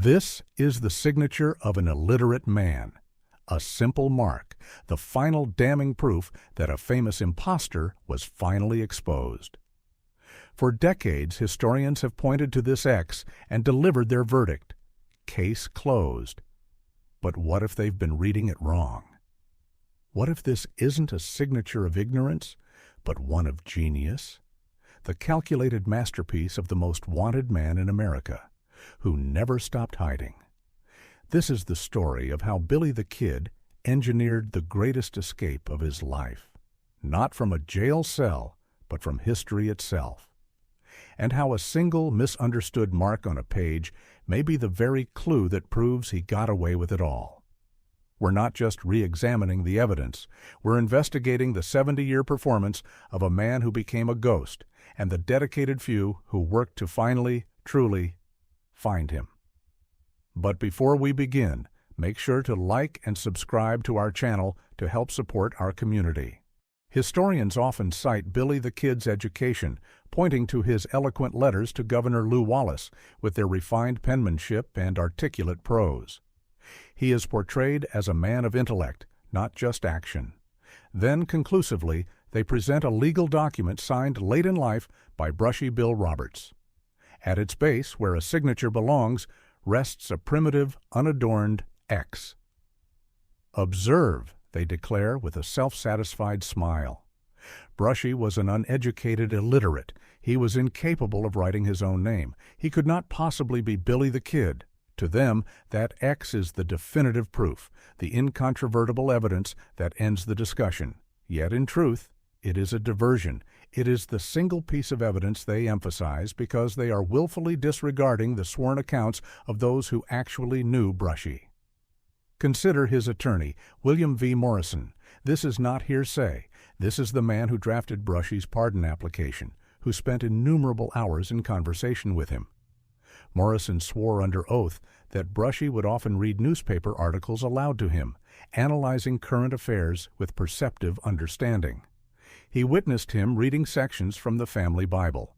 This is the signature of an illiterate man, a simple mark, the final damning proof that a famous impostor was finally exposed. For decades, historians have pointed to this X and delivered their verdict. Case closed. But what if they've been reading it wrong? What if this isn't a signature of ignorance, but one of genius? The calculated masterpiece of the most wanted man in America, who never stopped hiding. This is the story of how Billy the Kid engineered the greatest escape of his life, not from a jail cell, but from history itself, and how a single misunderstood mark on a page may be the very clue that proves he got away with it all. We're not just re-examining the evidence, we're investigating the 70-year performance of a man who became a ghost and the dedicated few who worked to finally, truly, find him. But before we begin, make sure to like and subscribe to our channel to help support our community. Historians often cite Billy the Kid's education, pointing to his eloquent letters to Governor Lew Wallace with their refined penmanship and articulate prose. He is portrayed as a man of intellect, not just action. Then, conclusively, they present a legal document signed late in life by Brushy Bill Roberts. At its base, where a signature belongs, rests a primitive, unadorned X. "Observe," they declare with a self-satisfied smile. Brushy was an uneducated illiterate. He was incapable of writing his own name. He could not possibly be Billy the Kid. To them, that X is the definitive proof, the incontrovertible evidence that ends the discussion. Yet, in truth, it is a diversion. It is the single piece of evidence they emphasize because they are willfully disregarding the sworn accounts of those who actually knew Brushy. Consider his attorney, William V. Morrison. This is not hearsay. This is the man who drafted Brushy's pardon application, who spent innumerable hours in conversation with him. Morrison swore under oath that Brushy would often read newspaper articles aloud to him, analyzing current affairs with perceptive understanding. He witnessed him reading sections from the family Bible.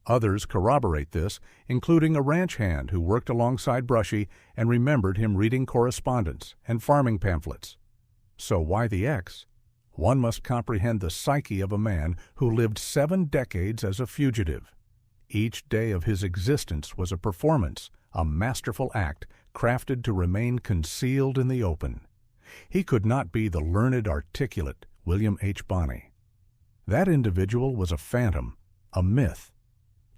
Others corroborate this, including a ranch hand who worked alongside Brushy and remembered him reading correspondence and farming pamphlets. So why the X? One must comprehend the psyche of a man who lived 7 decades as a fugitive. Each day of his existence was a performance, a masterful act crafted to remain concealed in the open. He could not be the learned, articulate William H. Bonney. That individual was a phantom, a myth.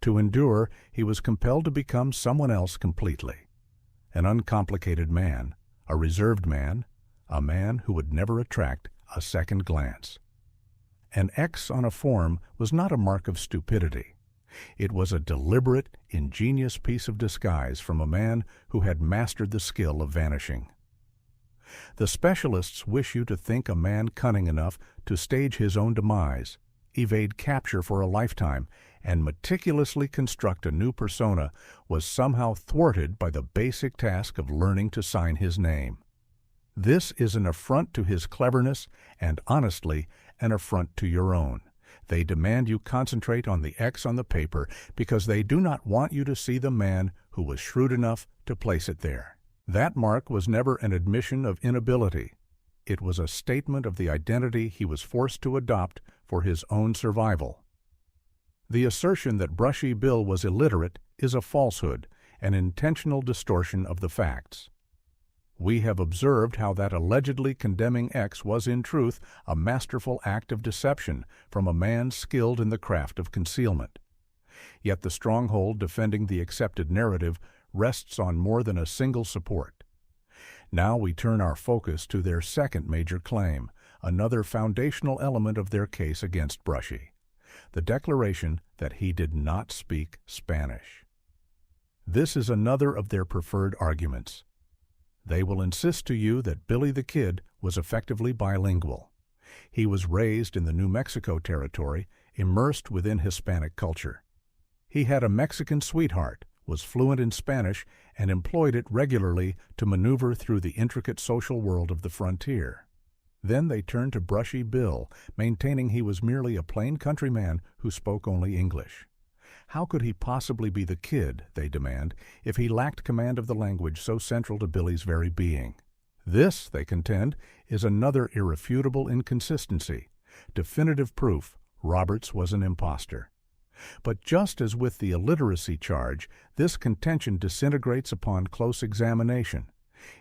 To endure, he was compelled to become someone else completely. An uncomplicated man, a reserved man, a man who would never attract a second glance. An X on a form was not a mark of stupidity. It was a deliberate, ingenious piece of disguise from a man who had mastered the skill of vanishing. The specialists wish you to think a man cunning enough to stage his own demise, evade capture for a lifetime, and meticulously construct a new persona was somehow thwarted by the basic task of learning to sign his name. This is an affront to his cleverness and, honestly, an affront to your own. They demand you concentrate on the X on the paper because they do not want you to see the man who was shrewd enough to place it there. That mark was never an admission of inability. It was a statement of the identity he was forced to adopt for his own survival. The assertion that Brushy Bill was illiterate is a falsehood, an intentional distortion of the facts. We have observed how that allegedly condemning X was in truth a masterful act of deception from a man skilled in the craft of concealment. Yet the stronghold defending the accepted narrative rests on more than a single support. Now we turn our focus to their second major claim, another foundational element of their case against Brushy, the declaration that he did not speak Spanish. This is another of their preferred arguments. They will insist to you that Billy the Kid was effectively bilingual. He was raised in the New Mexico territory, immersed within Hispanic culture. He had a Mexican sweetheart, was fluent in Spanish, and employed it regularly to maneuver through the intricate social world of the frontier. Then they turned to Brushy Bill, maintaining he was merely a plain countryman who spoke only English. How could he possibly be the kid, they demand, if he lacked command of the language so central to Billy's very being? This, they contend, is another irrefutable inconsistency, definitive proof Roberts was an impostor. But just as with the illiteracy charge, this contention disintegrates upon close examination.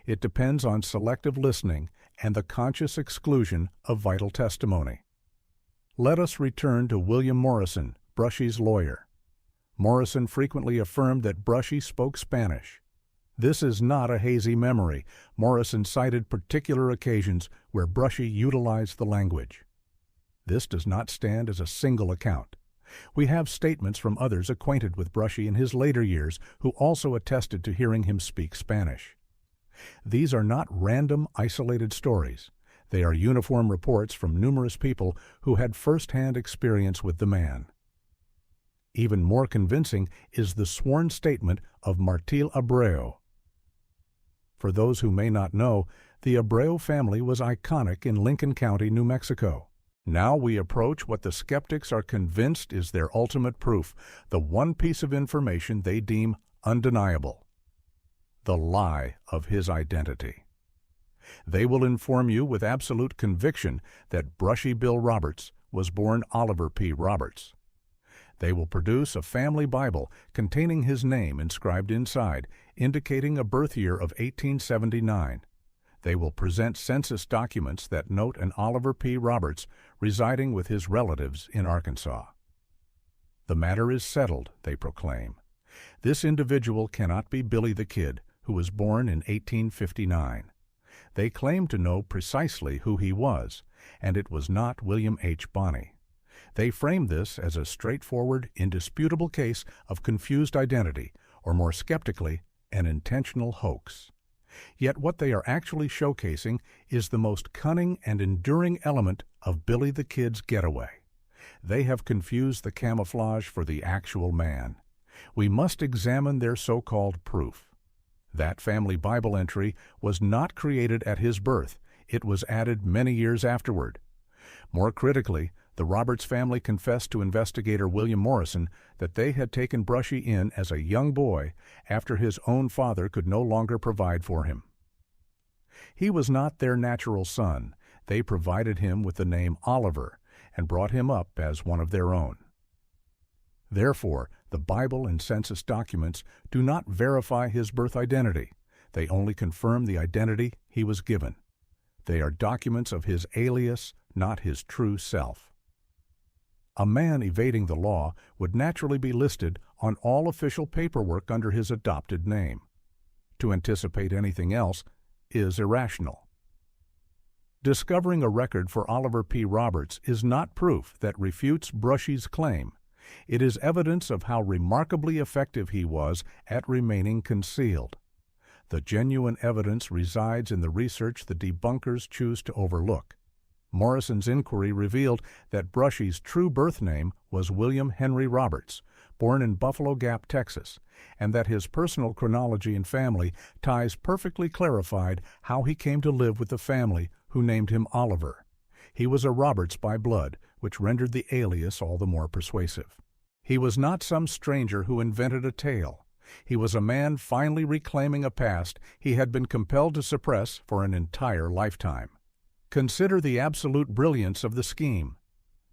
It depends on selective listening and the conscious exclusion of vital testimony. Let us return to William Morrison, Brushy's lawyer. Morrison frequently affirmed that Brushy spoke Spanish. This is not a hazy memory. Morrison cited particular occasions where Brushy utilized the language. This does not stand as a single account. We have statements from others acquainted with Brushy in his later years who also attested to hearing him speak Spanish. These are not random, isolated stories. They are uniform reports from numerous people who had first-hand experience with the man. Even more convincing is the sworn statement of Martil Abreu. For those who may not know, the Abreu family was iconic in Lincoln County, New Mexico. Now we approach what the skeptics are convinced is their ultimate proof, the one piece of information they deem undeniable: the lie of his identity. They will inform you with absolute conviction that Brushy Bill Roberts was born Oliver P. Roberts. They will produce a family Bible containing his name inscribed inside, indicating a birth year of 1879. They will present census documents that note an Oliver P. Roberts residing with his relatives in Arkansas. The matter is settled, they proclaim. This individual cannot be Billy the Kid, who was born in 1859. They claim to know precisely who he was, and it was not William H. Bonney. They frame this as a straightforward, indisputable case of confused identity, or more skeptically, an intentional hoax. Yet what they are actually showcasing is the most cunning and enduring element of Billy the Kid's getaway. They have confused the camouflage for the actual man. We must examine their so-called proof. That family Bible entry was not created at his birth. It was added many years afterward. More critically, the Roberts family confessed to investigator William Morrison that they had taken Brushy in as a young boy after his own father could no longer provide for him. He was not their natural son. They provided him with the name Oliver and brought him up as one of their own. Therefore, the Bible and census documents do not verify his birth identity. They only confirm the identity he was given. They are documents of his alias, not his true self. A man evading the law would naturally be listed on all official paperwork under his adopted name. To anticipate anything else is irrational. Discovering a record for Oliver P. Roberts is not proof that refutes Brushy's claim. It is evidence of how remarkably effective he was at remaining concealed. The genuine evidence resides in the research the debunkers choose to overlook. Morrison's inquiry revealed that Brushy's true birth name was William Henry Roberts, born in Buffalo Gap, Texas, and that his personal chronology and family ties perfectly clarified how he came to live with the family who named him Oliver. He was a Roberts by blood, which rendered the alias all the more persuasive. He was not some stranger who invented a tale. He was a man finally reclaiming a past he had been compelled to suppress for an entire lifetime. Consider the absolute brilliance of the scheme.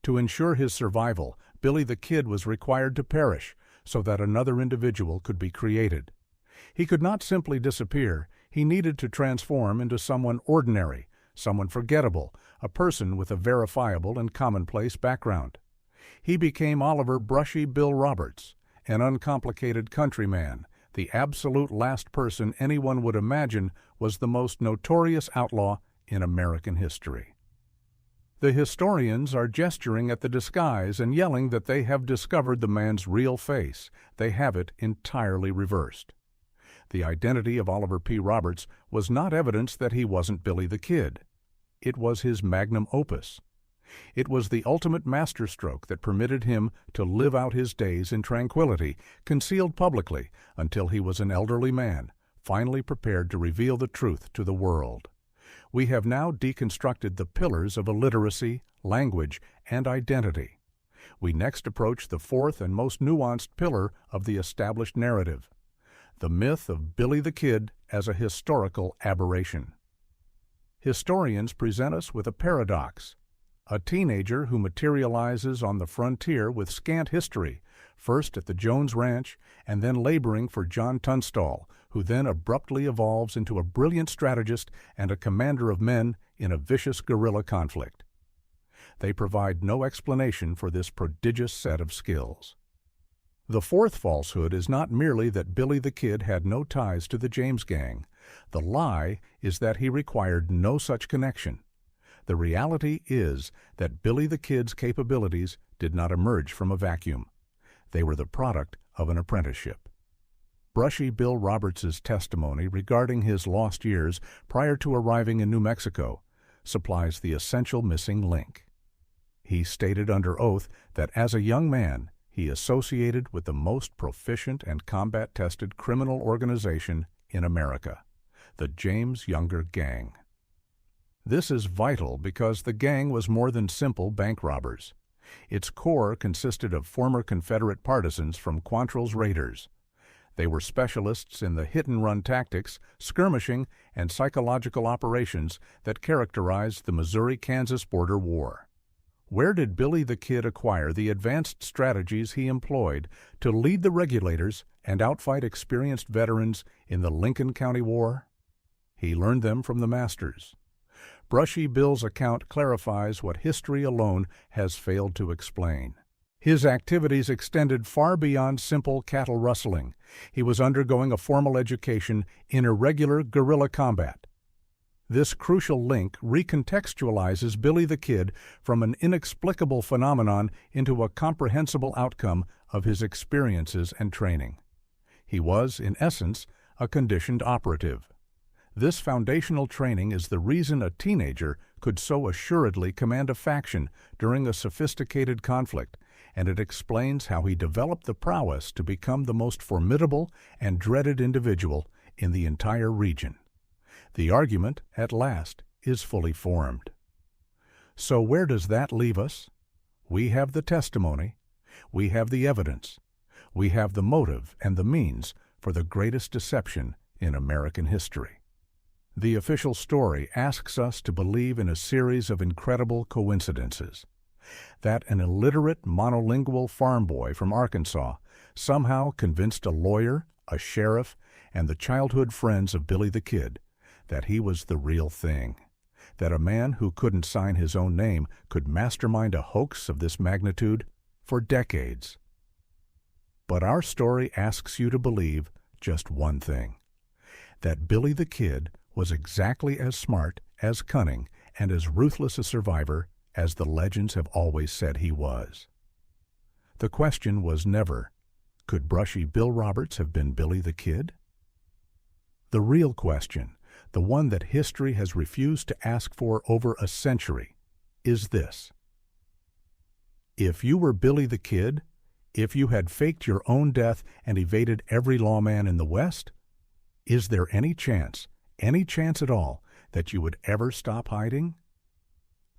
To ensure his survival, Billy the Kid was required to perish so that another individual could be created. He could not simply disappear. He needed to transform into someone ordinary, someone forgettable, a person with a verifiable and commonplace background. He became Oliver Brushy Bill Roberts, an uncomplicated countryman. The absolute last person anyone would imagine was the most notorious outlaw in American history. The historians are gesturing at the disguise and yelling that they have discovered the man's real face. They have it entirely reversed. The identity of Oliver P. Roberts was not evidence that he wasn't Billy the Kid. It was his magnum opus. It was the ultimate masterstroke that permitted him to live out his days in tranquility, concealed publicly, until he was an elderly man, finally prepared to reveal the truth to the world. We have now deconstructed the pillars of illiteracy, language, and identity. We next approach the fourth and most nuanced pillar of the established narrative, the myth of Billy the Kid as a historical aberration. Historians present us with a paradox, a teenager who materializes on the frontier with scant history, first at the Jones Ranch and then laboring for John Tunstall, who then abruptly evolves into a brilliant strategist and a commander of men in a vicious guerrilla conflict. They provide no explanation for this prodigious set of skills. The fourth falsehood is not merely that Billy the Kid had no ties to the James Gang. The lie is that he required no such connection. The reality is that Billy the Kid's capabilities did not emerge from a vacuum. They were the product of an apprenticeship. Brushy Bill Roberts' testimony regarding his lost years prior to arriving in New Mexico supplies the essential missing link. He stated under oath that as a young man, he associated with the most proficient and combat-tested criminal organization in America, the James Younger Gang. This is vital because the gang was more than simple bank robbers. Its core consisted of former Confederate partisans from Quantrill's Raiders. They were specialists in the hit-and-run tactics, skirmishing, and psychological operations that characterized the Missouri-Kansas border war. Where did Billy the Kid acquire the advanced strategies he employed to lead the regulators and outfight experienced veterans in the Lincoln County War? He learned them from the masters. Brushy Bill's account clarifies what history alone has failed to explain. His activities extended far beyond simple cattle rustling. He was undergoing a formal education in irregular guerrilla combat. This crucial link recontextualizes Billy the Kid from an inexplicable phenomenon into a comprehensible outcome of his experiences and training. He was, in essence, a conditioned operative. This foundational training is the reason a teenager could so assuredly command a faction during a sophisticated conflict, and it explains how he developed the prowess to become the most formidable and dreaded individual in the entire region. The argument, at last, is fully formed. So where does that leave us? We have the testimony, we have the evidence, we have the motive and the means for the greatest deception in American history. The official story asks us to believe in a series of incredible coincidences. That an illiterate, monolingual farm boy from Arkansas somehow convinced a lawyer, a sheriff, and the childhood friends of Billy the Kid that he was the real thing, that a man who couldn't sign his own name could mastermind a hoax of this magnitude for decades. But our story asks you to believe just one thing, that Billy the Kid was exactly as smart, as cunning, and as ruthless a survivor as the legends have always said he was. The question was never, could Brushy Bill Roberts have been Billy the Kid? The real question, the one that history has refused to ask for over a century, is this. If you were Billy the Kid, if you had faked your own death and evaded every lawman in the West, is there any chance at all, that you would ever stop hiding?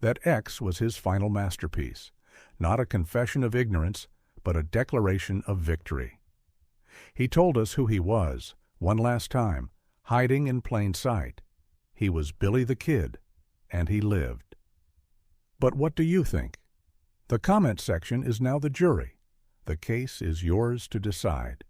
That X was his final masterpiece, not a confession of ignorance, but a declaration of victory. He told us who he was, one last time, hiding in plain sight. He was Billy the Kid, and he lived. But what do you think? The comment section is now the jury. The case is yours to decide.